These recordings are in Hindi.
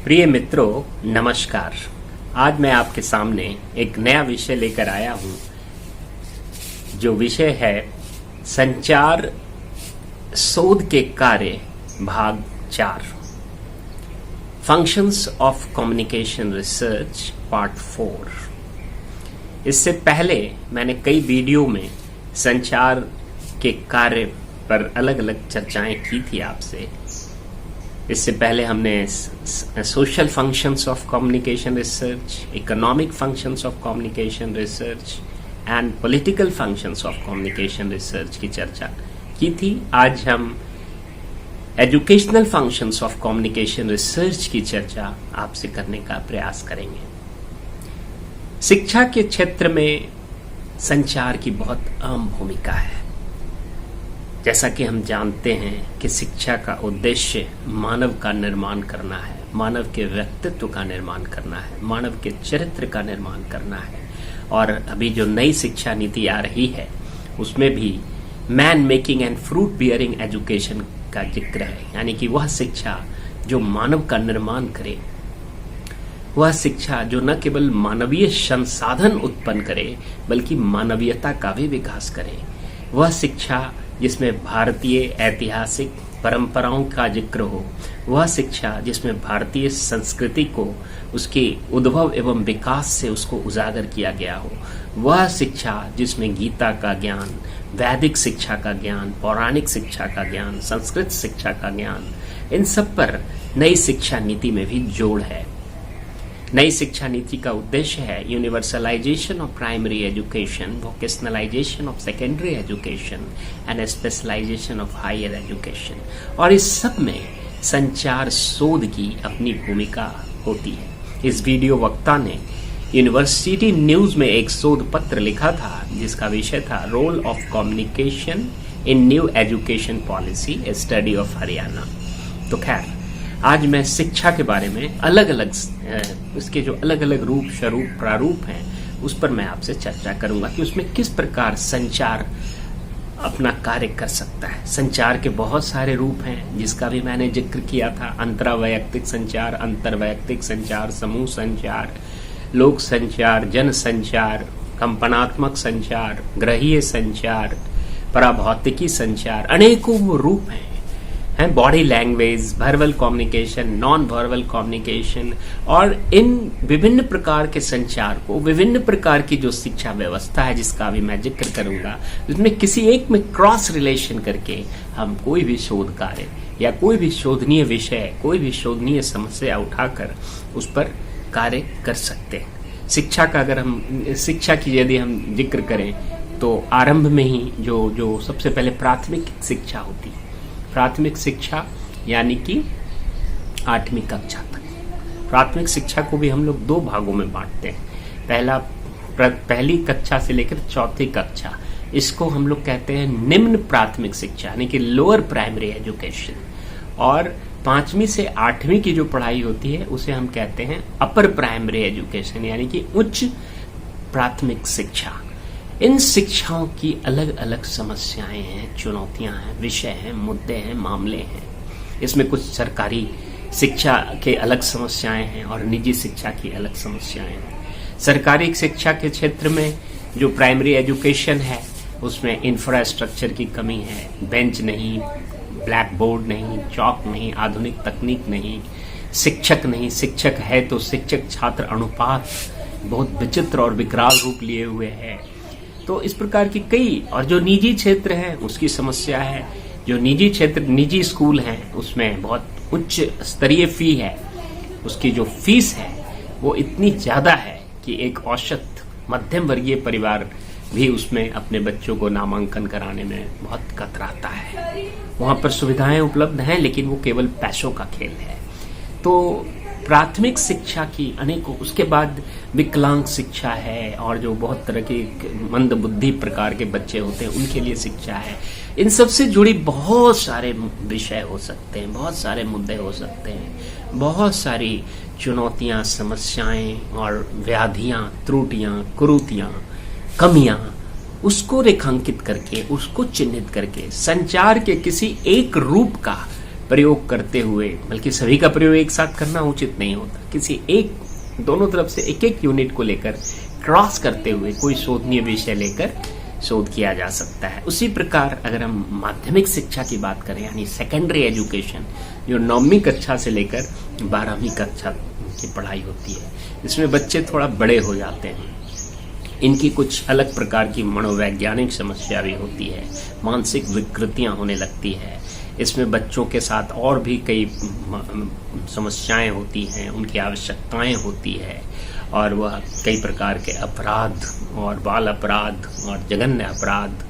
प्रिय मित्रों, नमस्कार। आज मैं आपके सामने एक नया विषय लेकर आया हूं, जो विषय है संचार शोध के कार्य भाग 4, functions of communication research part 4। इससे पहले मैंने कई वीडियो में संचार के कार्य पर अलग अलग चर्चाएं की थी आपसे। इससे पहले हमने social functions of communication research, economic functions of communication research and political functions of communication research की चर्चा की थी। आज हम educational functions of communication research की चर्चा आपसे करने का प्रयास करेंगे। शिक्षा के क्षेत्र में संचार की बहुत अहम भूमिका है। जैसा कि हम जानते हैं कि शिक्षा का उद्देश्य मानव का निर्माण करना है, मानव के व्यक्तित्व का निर्माण करना है, मानव के चरित्र का निर्माण करना है। और अभी जो नई शिक्षा नीति आ रही है उसमें भी man making and fruit bearing education का जिक्र है, यानी कि वह शिक्षा जो मानव का निर्माण करे, वह शिक्षा जो न केवल मानवीय संसाधन उत्पन्न करे बल्कि मानवीयता का भी विकास करे, वह शिक्षा जिसमें भारतीय ऐतिहासिक परंपराओं का जिक्र हो, वह शिक्षा जिसमें भारतीय संस्कृति को उसके उद्भव एवं विकास से उसको उजागर किया गया हो, वह शिक्षा जिसमें गीता का ज्ञान, वैदिक शिक्षा का ज्ञान, पौराणिक शिक्षा का ज्ञान, संस्कृत शिक्षा का ज्ञान, इन सब पर नई शिक्षा नीति में भी जोड़ है। नई शिक्षा नीति का उद्देश्य है universalisation of primary education, vocationalisation of secondary education and specialisation of higher education. और इस सब में संचार शोध की अपनी भूमिका होती है। इस वीडियो वक्ता ने यूनिवर्सिटी न्यूज में एक शोध पत्र लिखा था जिसका विषय था role of communication in new education policy, a study of Haryana. तो खैर, आज मैं शिक्षा के बारे में अलग अलग उसके जो अलग अलग रूप, स्वरूप, प्रारूप हैं उस पर मैं आपसे चर्चा करूंगा कि उसमें किस प्रकार संचार अपना कार्य कर सकता है। संचार के बहुत सारे रूप हैं जिसका भी मैंने जिक्र किया था। अंतरावैयक्तिक संचार, अंतर्वैयक्तिक संचार, समूह संचार, लोक संचार, जन संचार, कंपनात्मक संचार, ग्रहीय संचार, पराभौतिकी संचार, अनेकों रूप हैं। Body language, verbal communication, non verbal communication, और इन विभिन्न प्रकार के संचार को विभिन्न प्रकार की जो शिक्षा व्यवस्था है जिसका भी मैं जिक्र करूंगा, उसमें किसी एक में क्रॉस रिलेशन करके हम कोई भी शोध कार्य या कोई भी शोधनीय विषय, कोई भी शोधनीय समस्या उठाकर उस पर कार्य कर सकते हैं। शिक्षा का अगर हम शिक्षा की यदि हम जिक्र करें तो आरंभ में ही जो सबसे पहले प्राथमिक शिक्षा होती है। प्राथमिक शिक्षा यानी कि 8वीं कक्षा तक। प्राथमिक शिक्षा को भी हम लोग 2 भागों में बांटते हैं। पहली कक्षा से लेकर 4थी कक्षा, इसको हम लोग कहते हैं निम्न प्राथमिक शिक्षा यानी कि लोअर प्राइमरी एजुकेशन। और 5वीं से 8वीं की जो पढ़ाई होती है उसे हम कहते हैं अपर प्राइमरी एजुकेशन यानी कि उच्च प्राथमिक शिक्षा। इन शिक्षाओं की अलग अलग समस्याएं हैं, चुनौतियां हैं, विषय हैं, मुद्दे हैं, मामले हैं। इसमें कुछ सरकारी शिक्षा के अलग समस्याएं हैं और निजी शिक्षा की अलग समस्याएं हैं। सरकारी शिक्षा के क्षेत्र में जो प्राइमरी एजुकेशन है उसमें इंफ्रास्ट्रक्चर की कमी है, बेंच नहीं, ब्लैक बोर्ड नहीं, चौक नहीं, आधुनिक तकनीक नहीं, शिक्षक नहीं, शिक्षक है तो शिक्षक छात्र अनुपात बहुत विचित्र और विकराल रूप लिए हुए है। तो इस प्रकार की कई, और जो निजी क्षेत्र है उसकी समस्या है। जो निजी क्षेत्र, निजी स्कूल हैं उसमें बहुत उच्च स्तरीय फी है, उसकी जो फीस है वो इतनी ज्यादा है कि एक औसत मध्यम वर्गीय परिवार भी उसमें अपने बच्चों को नामांकन कराने में बहुत कतराता है। वहां पर सुविधाएं उपलब्ध हैं लेकिन वो केवल पैसों का खेल है। तो प्राथमिक शिक्षा की अनेकों, उसके बाद विकलांग शिक्षा है और जो बहुत तरह के मंद बुद्धि प्रकार के बच्चे होते हैं उनके लिए शिक्षा है। इन सब से जुड़ी बहुत सारे विषय हो सकते हैं, बहुत सारे मुद्दे हो सकते हैं, बहुत सारी चुनौतियां, समस्याएं और व्याधियां, त्रुटियां, कुरीतियां, कमियां, उसको रेखांकित करके, उसको चिन्हित करके संचार के किसी एक रूप का प्रयोग करते हुए, बल्कि सभी का प्रयोग एक साथ करना उचित नहीं होता, किसी एक, दोनों तरफ से एक एक यूनिट को लेकर क्रॉस करते हुए कोई शोधनीय विषय लेकर शोध किया जा सकता है। उसी प्रकार अगर हम माध्यमिक शिक्षा की बात करें, यानी सेकेंडरी एजुकेशन, जो 9वीं कक्षा से लेकर 12वीं कक्षा की पढ़ाई होती है, इसमें बच्चे थोड़ा बड़े हो जाते हैं, इनकी कुछ अलग प्रकार की मनोवैज्ञानिक समस्या भी होती है, मानसिक विकृतियां होने लगती है। इसमें बच्चों के साथ और भी कई समस्याएं होती हैं, उनकी आवश्यकताएं होती है, और वह कई प्रकार के अपराध और बाल अपराध और जघन्य अपराध,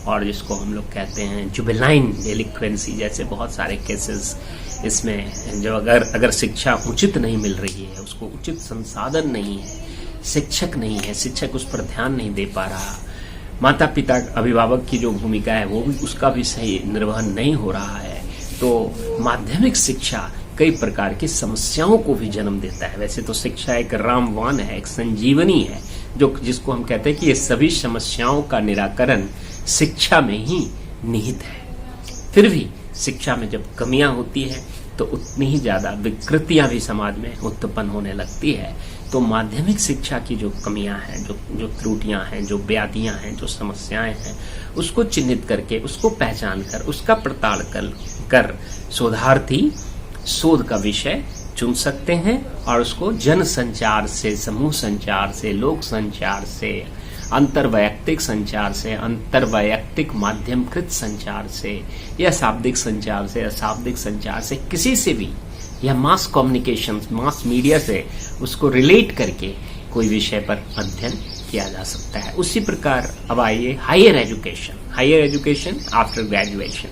और जिसको हम लोग कहते हैं जुवेनाइल डेलिक्वेंसी जैसे बहुत सारे केसेस इसमें, जो अगर शिक्षा उचित नहीं मिल रही है, उसको उचित संसाधन नहीं है, शिक्षक नहीं है, शिक्षक उस पर ध्यान नहीं दे पा रहा, माता पिता अभिभावक की जो भूमिका है वो भी, उसका भी सही निर्वहन नहीं हो रहा है, तो माध्यमिक शिक्षा कई प्रकार की समस्याओं को भी जन्म देता है। वैसे तो शिक्षा एक रामबाण है, एक संजीवनी है, जिसको हम कहते हैं कि ये सभी समस्याओं का निराकरण शिक्षा में ही निहित है। फिर भी शिक्षा में जब कमियां होती है तो उतनी ही ज्यादा विकृतियां भी समाज में उत्पन्न होने लगती है। तो माध्यमिक शिक्षा की जो कमियां हैं, जो त्रुटियां हैं, जो व्याधियां हैं, जो समस्याएं हैं, उसको चिन्हित करके, उसको पहचान कर, उसका पड़ताल कर शोधार्थी शोध का विषय चुन सकते हैं और उसको जन संचार से, समूह संचार से, लोक संचार से, अंतर्वैयक्तिक संचार से, अंतर्वैयक्तिक माध्यमकृत संचार से, या शाब्दिक संचार से, अशाब्दिक संचार से, किसी से भी, या मास कम्युनिकेशन, मास मीडिया से उसको रिलेट करके कोई विषय पर अध्ययन किया जा सकता है। उसी प्रकार अब आइए हायर एजुकेशन आफ्टर ग्रेजुएशन।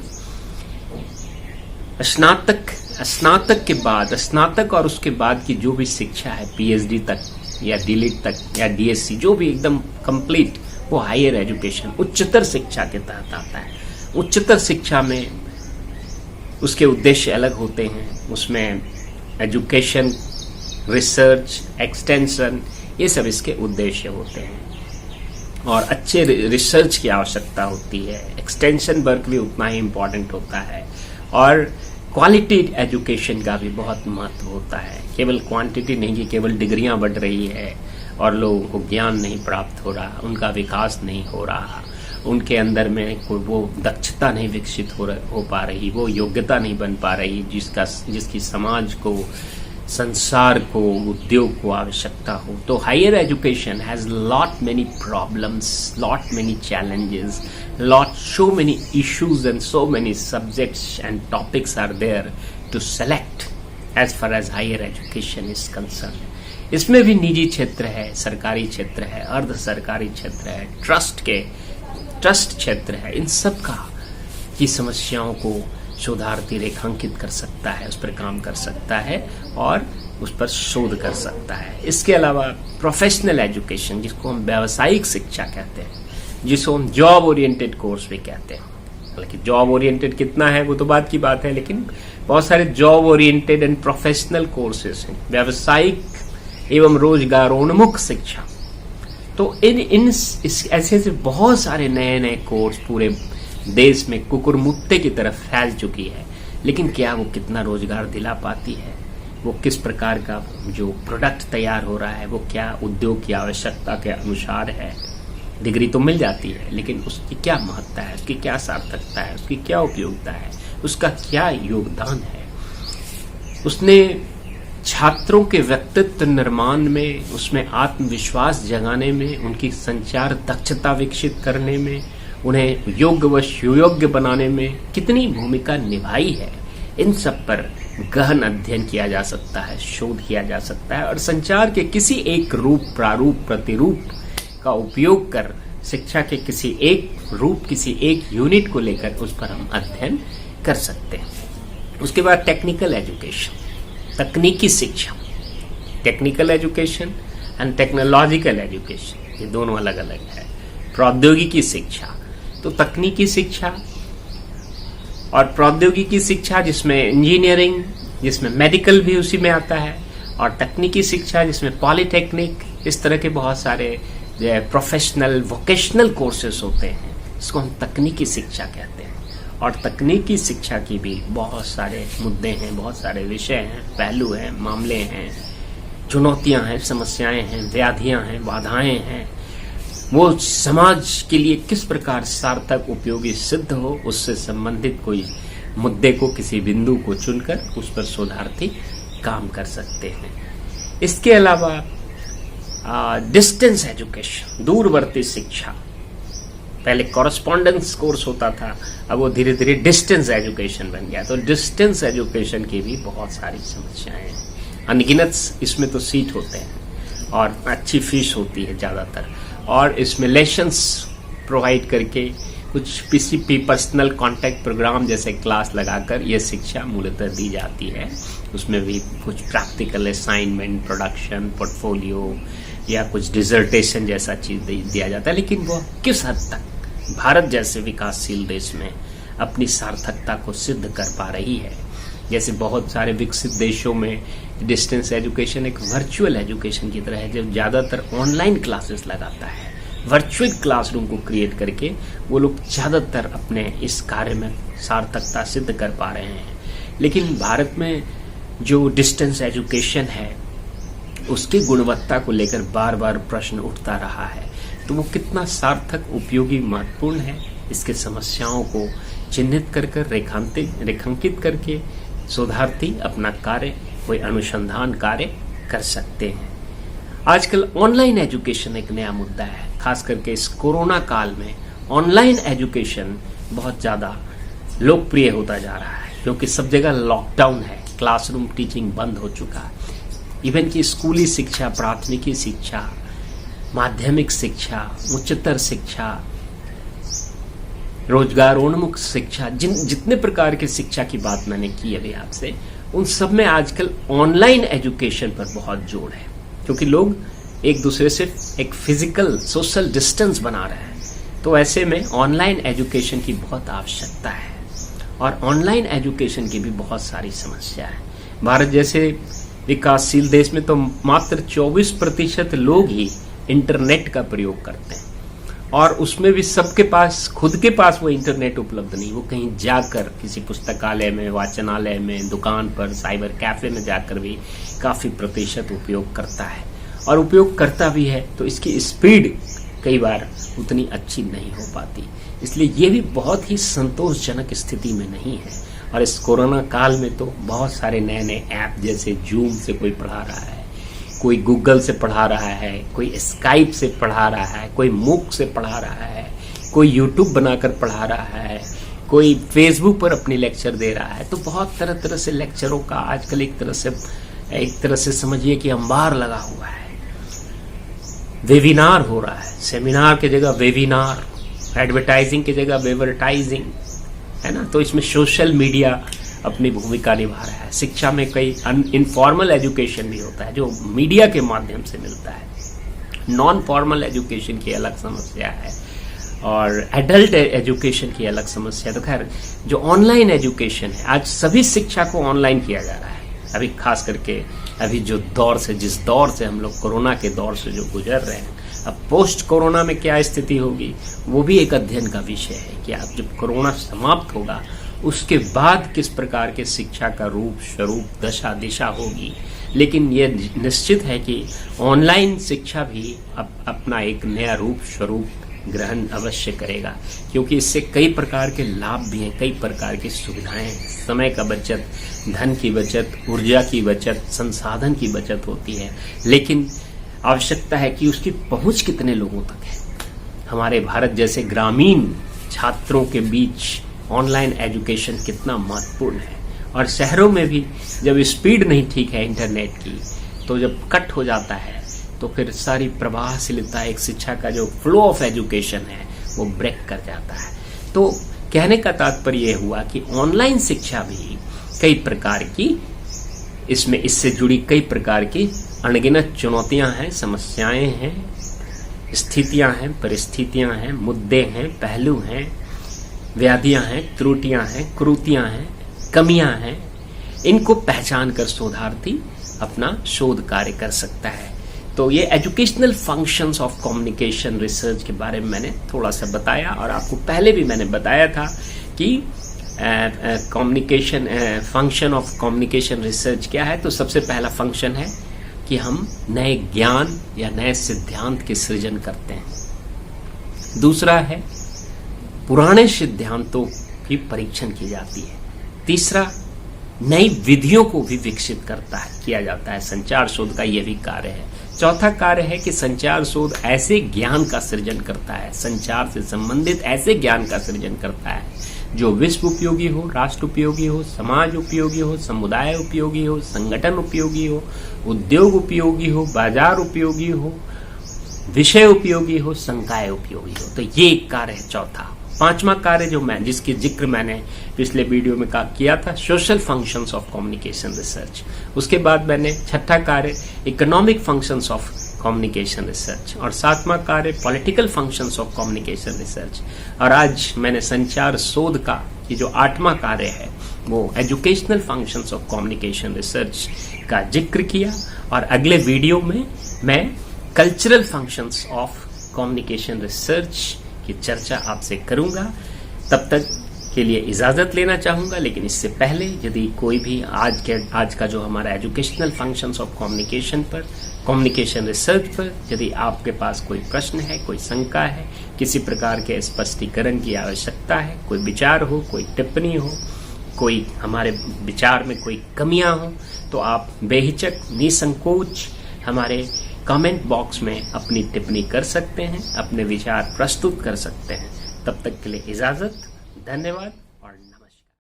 स्नातक और उसके बाद की जो भी शिक्षा है, पीएचडी तक या डीलिट तक या डीएससी, जो भी एकदम कंप्लीट, वो हायर एजुकेशन, उच्चतर शिक्षा के तहत आता है। उच्चतर शिक्षा में उसके उद्देश्य अलग होते हैं, उसमें एजुकेशन, रिसर्च, एक्सटेंशन, ये सब इसके उद्देश्य होते हैं, और अच्छे रिसर्च की आवश्यकता होती है। एक्सटेंशन वर्क भी उतना ही इम्पोर्टेंट होता है, और क्वालिटी एजुकेशन का भी बहुत महत्व होता है। केवल क्वांटिटी नहीं कि केवल डिग्रियां बढ़ रही है और लोगों को ज्ञान नहीं प्राप्त हो रहा, उनका विकास नहीं हो रहा, उनके अंदर में कोई वो दक्षता नहीं विकसित हो पा रही, वो योग्यता नहीं बन पा रही जिसकी समाज को, संसार को, उद्योग को आवश्यकता हो। तो higher education has lot many problems, lot many challenges, so many issues and so many subjects and topics are there to select as far as higher education is concerned. इसमें भी निजी क्षेत्र है, सरकारी क्षेत्र है, अर्ध सरकारी क्षेत्र है, ट्रस्ट क्षेत्र है। इन सब की समस्याओं को शोधार्थी रेखांकित कर सकता है, उस पर काम कर सकता है और उस पर शोध कर सकता है। इसके अलावा प्रोफेशनल एजुकेशन, जिसको हम व्यावसायिक शिक्षा कहते हैं, जिसको हम जॉब ओरिएंटेड कोर्स भी कहते हैं। हालांकि जॉब ओरिएंटेड कितना है वो तो बात की बात है, लेकिन बहुत सारे job oriented and professional courses हैं, व्यावसायिक एवं रोजगारोन्मुख शिक्षा। तो ऐसे बहुत सारे नए कोर्स पूरे देश में कुकुरमुत्ते की तरफ फैल चुकी है, लेकिन क्या वो कितना रोजगार दिला पाती है? वो किस प्रकार का जो प्रोडक्ट तैयार हो रहा है वो क्या उद्योग की आवश्यकता के अनुसार है? डिग्री तो मिल जाती है, लेकिन उसकी क्या महत्ता है, उसकी क्या सार्थकता है, उसकी क्या उपयोगिता है, उसका क्या योगदान है? उसने छात्रों के व्यक्तित्व निर्माण में, उसमें आत्मविश्वास जगाने में, उनकी संचार दक्षता विकसित करने में, उन्हें योग्य व सुयोग्य बनाने में कितनी भूमिका निभाई है? इन सब पर गहन अध्ययन किया जा सकता है, शोध किया जा सकता है, और संचार के किसी एक रूप, प्रारूप, प्रतिरूप का उपयोग कर शिक्षा के किसी एक रूप, किसी एक यूनिट को लेकर उस पर हम अध्ययन कर सकते हैं। उसके बाद टेक्निकल एजुकेशन, तकनीकी शिक्षा, technical education and technological education, ये दोनों अलग अलग है। प्रौद्योगिकी शिक्षा, तो तकनीकी शिक्षा और प्रौद्योगिकी शिक्षा जिसमें इंजीनियरिंग, जिसमें मेडिकल भी उसी में आता है, और तकनीकी शिक्षा जिसमें पॉलिटेक्निक, इस तरह के बहुत सारे प्रोफेशनल वोकेशनल कोर्सेज होते हैं, इसको हम तकनीकी शिक्षा कहते हैं। और तकनीकी शिक्षा की भी बहुत सारे मुद्दे हैं, बहुत सारे विषय हैं, पहलू हैं, मामले हैं, चुनौतियां हैं, समस्याएं हैं, व्याधियां हैं, बाधाएं हैं। वो समाज के लिए किस प्रकार सार्थक उपयोगी सिद्ध हो, उससे संबंधित कोई मुद्दे को, किसी बिंदु को चुनकर उस पर शोधार्थी काम कर सकते हैं। इसके अलावा डिस्टेंस एजुकेशन, दूरवर्ती शिक्षा, पहले कॉरेस्पॉन्डेंस कोर्स होता था, अब वो धीरे धीरे डिस्टेंस एजुकेशन बन गया। तो डिस्टेंस एजुकेशन की भी बहुत सारी समस्याएं हैं। अनगिनत इसमें तो सीट होते हैं और अच्छी फीस होती है ज़्यादातर, और इसमें लेसन्स प्रोवाइड करके कुछ पीसीपी पर्सनल कांटेक्ट प्रोग्राम जैसे क्लास लगाकर ये शिक्षा मूलतः दी जाती है। उसमें भी कुछ प्रैक्टिकल असाइनमेंट, प्रोडक्शन, पोर्टफोलियो या कुछ डिजर्टेशन जैसा चीज दिया जाता है। लेकिन वो किस हद तक भारत जैसे विकासशील देश में अपनी सार्थकता को सिद्ध कर पा रही है? जैसे बहुत सारे विकसित देशों में डिस्टेंस एजुकेशन एक वर्चुअल एजुकेशन की तरह है, जो ज़्यादातर ऑनलाइन क्लासेस लगाता है। वर्चुअल क्लासरूम को क्रिएट करके वो लोग ज़्यादातर अपने इस कार्य में सार्थकता सिद्ध कर पा रहे हैं। लेकिन भारत में जो डिस्टेंस एजुकेशन है उसकी गुणवत्ता को लेकर बार बार प्रश्न उठता रहा है। तो वो कितना सार्थक, उपयोगी, महत्वपूर्ण है, इसके समस्याओं को चिन्हित कर रेखांकित करके शोधार्थी अपना कार्य, कोई अनुसंधान कार्य कर सकते हैं। आजकल ऑनलाइन एजुकेशन एक नया मुद्दा है। खास करके इस कोरोना काल में ऑनलाइन एजुकेशन बहुत ज़्यादा लोकप्रिय होता जा रहा है, क्योंकि सब जगह लॉकडाउन है, क्लासरूम टीचिंग बंद हो चुका है। इवन की स्कूली शिक्षा, प्राथमिकी शिक्षा, माध्यमिक शिक्षा, उच्चतर शिक्षा, रोजगारोन्मुख शिक्षा, जितने प्रकार की शिक्षा की बात मैंने की अभी आपसे, उन सब में आजकल ऑनलाइन एजुकेशन पर बहुत जोर है, क्योंकि लोग एक दूसरे से एक फिजिकल सोशल डिस्टेंस बना रहे हैं। तो ऐसे में ऑनलाइन एजुकेशन की बहुत आवश्यकता है, और ऑनलाइन एजुकेशन की भी बहुत सारी समस्या है। भारत जैसे विकासशील देश में तो मात्र 24% लोग ही इंटरनेट का प्रयोग करते हैं, और उसमें भी सबके पास, खुद के पास वो इंटरनेट उपलब्ध नहीं। वो कहीं जाकर किसी पुस्तकालय में, वाचनालय में, दुकान पर, साइबर कैफे में जाकर भी काफी प्रतिशत उपयोग करता है, और उपयोग करता भी है तो इसकी स्पीड कई बार उतनी अच्छी नहीं हो पाती। इसलिए ये भी बहुत ही संतोषजनक स्थिति में नहीं है। और इस कोरोना काल में तो बहुत सारे नए नए ऐप, जैसे जूम से कोई पढ़ा रहा है, कोई गूगल से पढ़ा रहा है, कोई स्काइप से पढ़ा रहा है, कोई मूक से पढ़ा रहा है, कोई यूट्यूब बनाकर पढ़ा रहा है, कोई फेसबुक पर अपनी लेक्चर दे रहा है। तो बहुत तरह तरह से लेक्चरों का आजकल एक तरह से समझिए कि अंबार लगा हुआ है। वेबिनार हो रहा है, सेमिनार की जगह वेबिनार, एडवर्टाइजिंग की जगह वेवरटाइजिंग, है ना। तो इसमें सोशल मीडिया अपनी भूमिका निभा रहा है। शिक्षा में कई इनफॉर्मल एजुकेशन भी होता है जो मीडिया के माध्यम से मिलता है। नॉन फॉर्मल एजुकेशन की अलग समस्या है, और एडल्ट एजुकेशन की अलग समस्या। तो खैर, जो ऑनलाइन एजुकेशन है, आज सभी शिक्षा को ऑनलाइन किया जा रहा है। अभी खास करके अभी जिस दौर से हम लोग कोरोना के दौर से जो गुजर रहे हैं, अब पोस्ट कोरोना में क्या स्थिति होगी वो भी एक अध्ययन का विषय है कि अब जब कोरोना समाप्त होगा उसके बाद किस प्रकार के शिक्षा का रूप, स्वरूप, दशा, दिशा होगी। लेकिन ये निश्चित है कि ऑनलाइन शिक्षा भी अपना एक नया रूप, स्वरूप ग्रहण अवश्य करेगा, क्योंकि इससे कई प्रकार के लाभ भी हैं, कई प्रकार की सुविधाएं हैं। समय का बचत, धन की बचत, ऊर्जा की बचत, संसाधन की बचत होती है। लेकिन आवश्यकता है कि उसकी पहुंच कितने लोगों तक है। हमारे भारत जैसे ग्रामीण छात्रों के बीच ऑनलाइन एजुकेशन कितना महत्वपूर्ण है, और शहरों में भी जब स्पीड नहीं ठीक है इंटरनेट की, तो जब कट हो जाता है तो फिर सारी प्रवाहशीलता, एक शिक्षा का जो फ्लो ऑफ एजुकेशन है वो ब्रेक कर जाता है। तो कहने का तात्पर्य यह हुआ कि ऑनलाइन शिक्षा भी कई प्रकार की, इससे जुड़ी कई प्रकार की अनगिनत चुनौतियां हैं, समस्याएं हैं, स्थितियां हैं, परिस्थितियां हैं, मुद्दे हैं, पहलू हैं, व्याधियां हैं, त्रुटियां हैं, क्रूतियां हैं, कमियां हैं। इनको पहचान कर शोधार्थी अपना शोध कार्य कर सकता है। तो ये educational functions of communication research के बारे में मैंने थोड़ा सा बताया, और आपको पहले भी मैंने बताया था कि communication function of communication research क्या है, तो सबसे पहला फंक्शन है कि हम नए ज्ञान या नए सिद्धांत के सृजन करते हैं। दूसरा है पुराने सिद्धांतों की परीक्षण की जाती है। तीसरा नई विधियों को भी विकसित किया जाता है। संचार शोध का यह भी कार्य है। चौथा कार्य है कि संचार शोध ऐसे ज्ञान का सृजन करता है, संचार से संबंधित ऐसे ज्ञान का सृजन करता है जो विश्व उपयोगी हो, राष्ट्र उपयोगी हो, समाज उपयोगी हो, समुदाय उपयोगी हो, संगठन उपयोगी हो, उद्योग उपयोगी हो, बाजार उपयोगी हो, विषय उपयोगी हो, संकाय उपयोगी हो। तो ये एक कार्य है चौथा। पांचवा कार्य जिसकी जिक्र मैंने पिछले वीडियो में किया था, social functions of communication research. उसके बाद मैंने छठा कार्य economic functions of communication research और सातवां कार्य political functions of communication research. और आज मैंने संचार शोध का ये जो आठवां कार्य है वो educational functions of communication research का जिक्र किया। और अगले वीडियो में मैं cultural functions of communication research की चर्चा आपसे करूंगा। तब तक के लिए इजाजत लेना चाहूंगा, लेकिन इससे पहले यदि कोई भी आज का जो हमारा एजुकेशनल फंक्शंस ऑफ कम्युनिकेशन पर, कम्युनिकेशन रिसर्च पर यदि आपके पास कोई प्रश्न है, कोई शंका है, किसी प्रकार के स्पष्टीकरण की आवश्यकता है, कोई विचार हो, कोई टिप्पणी हो, कोई हमारे विचार में कोई कमियां हो, तो आप बेहिचक निसंकोच हमारे कमेंट बॉक्स में अपनी टिप्पणी कर सकते हैं, अपने विचार प्रस्तुत कर सकते हैं। तब तक के लिए इजाजत, धन्यवाद।